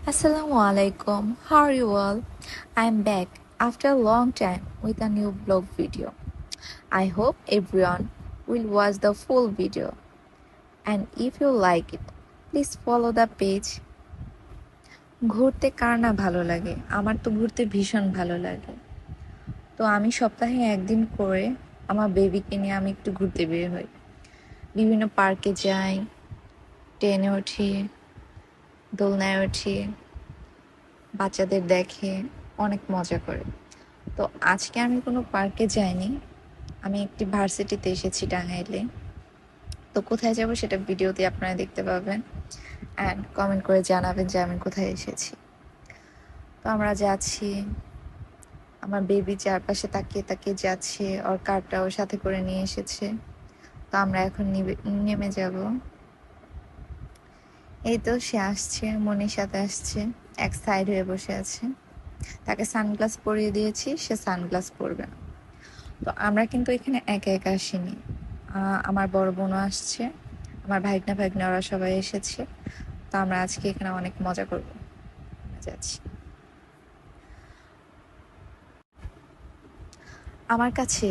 Assalamu alaikum. How are you all? I'm back after a long time with a new vlog video. I hope everyone will watch the full video. And if you like it, please follow the page. ঘুরতে কার না ভালো লাগে? আমার তো ঘুরতে ভীষণ ভালো লাগে। তো আমি সপ্তাহে একদিন করে আমার বেবিকে নিয়ে আমি একটু ঘুরতে বের হই। বিভিন্ন পার্কে যাই, ট্রেনে উঠি, দোলনায় উঠি, বাচ্চাদের দেখে অনেক মজা করে। তো আজকে আমি কোনো পার্কে যাইনি, আমি একটি ভার্সিটিতে এসেছি টাঙ্গাইলে। তো কোথায় যাব সেটা ভিডিওতে আপনারা দেখতে পাবেন, অ্যান্ড কমেন্ট করে জানাবেন যে আমি কোথায় এসেছি। তো আমরা যাচ্ছি, আমার বেবি চারপাশে তাকিয়ে তাকিয়ে যাচ্ছে, ওর কারটাও সাথে করে নিয়ে এসেছে। তো আমরা এখন নেমে যাব। এই তো সে আসছে, মনির সাথে আসছে, এক সাইড হয়ে বসে আছে। তাকে সানগ্লাস পরিয়ে দিয়েছি, সে সানগ্লাস পরবে না। তো আমরা কিন্তু এখানে একা একা আসিনি, আমার বড় বোনও আসছে, আমার ভাইগনা ওরা সবাই এসেছে। তো আমরা আজকে এখানে অনেক মজা করব। যাচ্ছি। আমার কাছে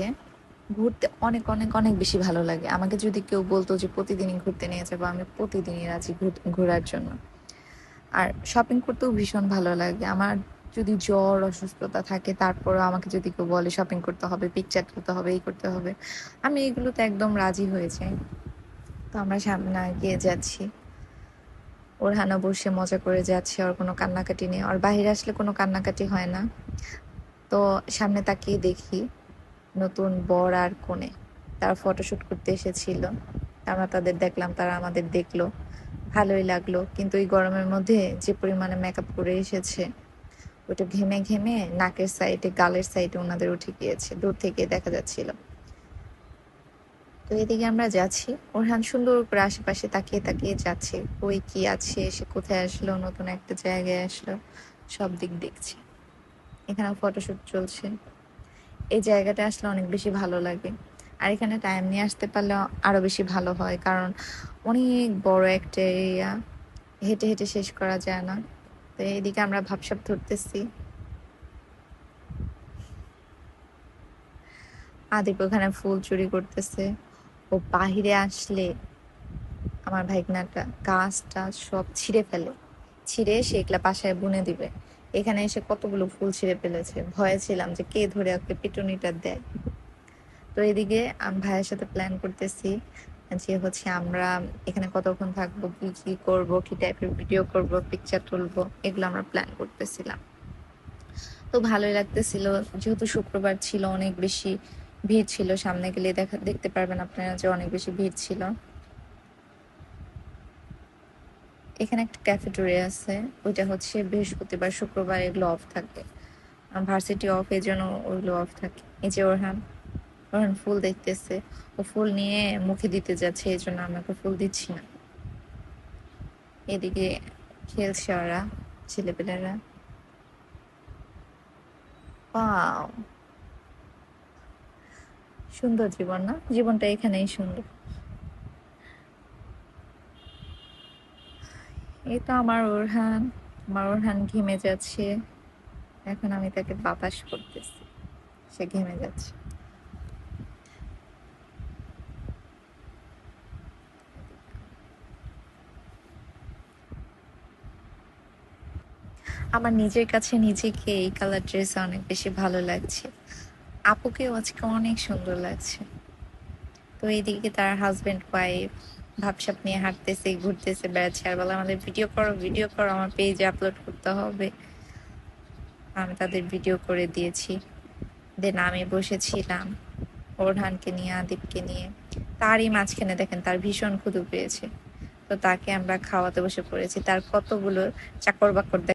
ঘুরতে অনেক অনেক অনেক বেশি ভালো লাগে। আমাকে যদি কেউ বলতো যে প্রতিদিনই ঘুরতে নিয়ে যাবো, আমি প্রতিদিনই রাজি ঘোরার জন্য। আর শপিং করতেও ভীষণ ভালো লাগে আমার। যদি জ্বর অসুস্থতা থাকে, তারপরও আমাকে যদি কেউ বলে শপিং করতে হবে, পিকচার তুলতে হবে, এই করতে হবে, আমি এগুলোতে একদম রাজি হয়ে যাই। তো আমরা সামনে এগিয়ে যাচ্ছি, ওরহানও বসে মজা করে যাচ্ছে, ওর কোনো কান্নাকাটি নেই, ওর বাইরে আসলে কোনো কান্নাকাটি হয় না। তো সামনে তাকিয়ে দেখি নতুন বর আর কনে তারা ফটোশ্যুট করতে এসেছিল। আমরা তাদের দেখলাম, তারা আমাদের দেখলো, ভালোই লাগলো। কিন্তু এই গরমের মধ্যে যে পরিমাণে মেকআপ করে এসেছে, ওটা ঘেমে ঘেমে নাকের সাইডে, গালের সাইডে ওনাদের উঠে গিয়েছে, দূর থেকে দেখা যাচ্ছিল। তো এদিকে আমরা যাচ্ছি, ওরহান সুন্দর করে আশেপাশে তাকিয়ে তাকিয়ে যাচ্ছে, কই কি আছে, সে কোথায় আসলো, নতুন একটা জায়গায় আসলো, সব দিক দেখছে। এখানে ফটোশুট চলছে। এই জায়গাটা আসলে অনেক বেশি ভালো লাগে, আর এখানে টাইম নিয়ে আসতে পারলে আরো বেশি ভালো হয়, কারণ অনেক বড় একটা এরিয়া, হেঁটে হেঁটে শেষ করা যায় না। তো এইদিকে আমরা ভাবসাব ধরতেছি। আদিপ ওখানে ফুল চুরি করতেছে। ও বাহিরে আসলে আমার ভাইগনাটা গাছটা সব ছিঁড়ে ফেলে, ছিঁড়ে সে এগুলা বাসায় বুনে দিবে। এখানে এসে কতগুলো ফুল ছিঁড়ে ফেলেছে, ভয়ে ছিলাম যে কে ধরে ওকে পিটুনিটা দেয়। তো এদিকে আমি ভাইয়ের সাথে প্ল্যান করতেছি যে হচ্ছে আমরা এখানে কতক্ষণ থাকবো, কি কি করবো, কি টাইপের ভিডিও করব, পিকচার তুলবো, এগুলো আমরা প্ল্যান করতেছিলাম। তো ভালোই লাগতেছিল, যেহেতু শুক্রবার ছিল, অনেক বেশি ভিড় ছিল। সামনে গেলে দেখতে পারবেন আপনারা যে অনেক বেশি ভিড় ছিল। এখানে একটা ক্যাফেটেরিয়া আছে, ওইটা হচ্ছে বৃহস্পতিবার শুক্রবার এগুলো অফ থাকে, ভার্সিটি অফ, এই জন্য ওইগুলো অফ থাকে। এই যে ওরহান ফুল দেখতেছে, ও ফুল নিয়ে মুখে দিতে যাচ্ছে, এই জন্য আমাকে ফুল দিচ্ছি না। এদিকে খেলছে ওরা, ছেলেপেলেরা। ওয়াও, সুন্দর জীবন না? জীবনটা এখানেই সুন্দর। এই তো আমার ওরহান ঘেমে যাচ্ছে, এখন আমি তাকে বাতাস করতেছি, সে ঘেমে যাচ্ছে। আমার নিজের কাছে নিজেকে এই কালার ড্রেস অনেক বেশি ভালো লাগছে, আপুকেও আজকে অনেক সুন্দর লাগছে। তো এইদিকে তার হাজবেন্ড ওয়াইফ ভাবসাব নিয়ে হাঁটতেছে, ঘুরতেছে, বেড়াচ্ছে, আর বলে আমাদের ভিডিও করো, ভিডিও করো, আমার পেজে আপলোড করতে হবে। আমি তাদের ভিডিও করে দিয়েছি। দেন আমি বসেছিলাম ওরহানকে নিয়ে, আদিপকে নিয়ে। তারই মাঝখানে দেখেন তার ভীষণ ক্ষুধা পেয়েছে, তো তাকে আমরা খাওয়াতে বসে পড়েছি। তার কতগুলো চাকর বাকর